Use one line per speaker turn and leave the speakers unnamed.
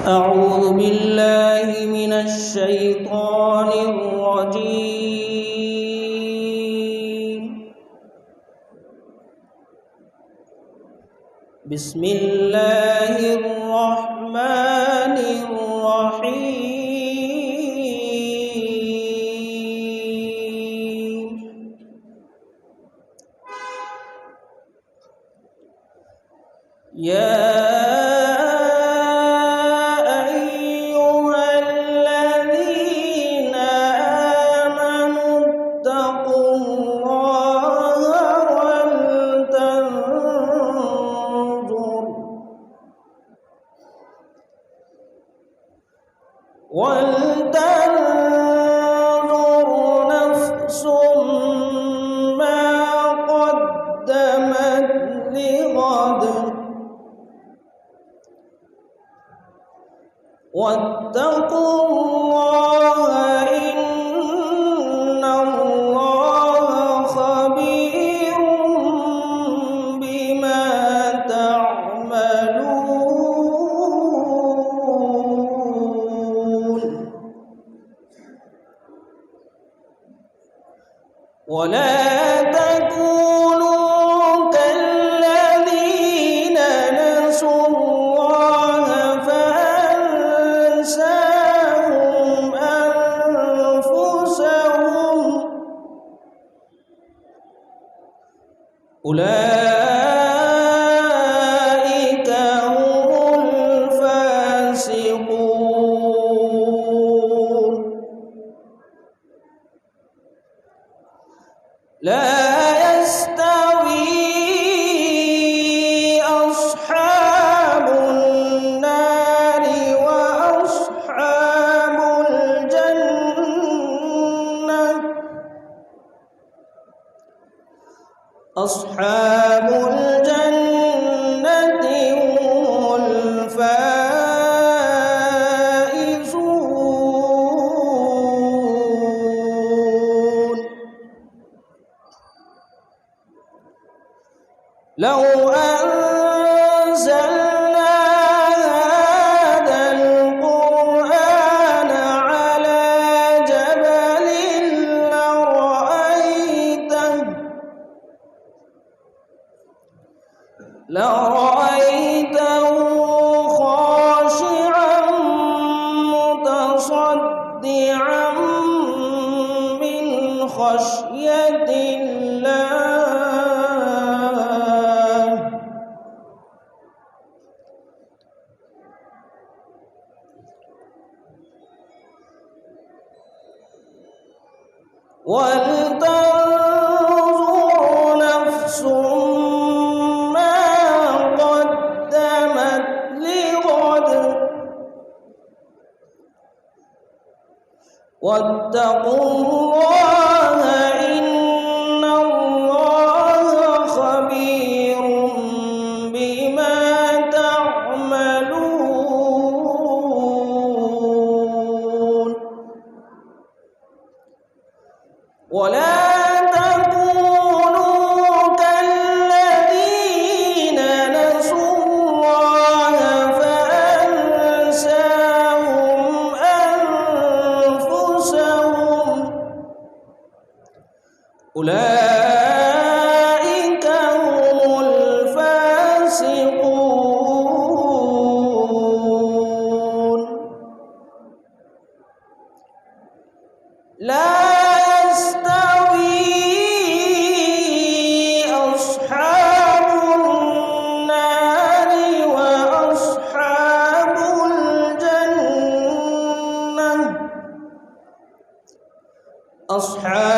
أعوذ بالله من الشيطان الرجيم. بسم الله الرحمن الرحيم. يا ولتنظر نفس ما قدمت لغد واتقوا الله إن الله خبير بما تعملون. ولا تكونوا كالذين نسوا الله فأنساهم أنفسهم أولئك هم الفاسقون. لا يستوي أصحاب النار وأصحاب الجنة. أصحاب الجنة هم الفائزون. لو أنزلنا هذا القرآن على جبل لرأيته خاشعا متصدعا من خشية الله. ولتنظر نفس ما قدمت لغد واتقوا الله إن الله خبير بما تعملون. ولا تكونوا كالذين نسوا الله فأنساهم أنفسهم أولئك هم الفاسقون. لا يستوي أصحاب النار وأصحاب الجنة. أصحاب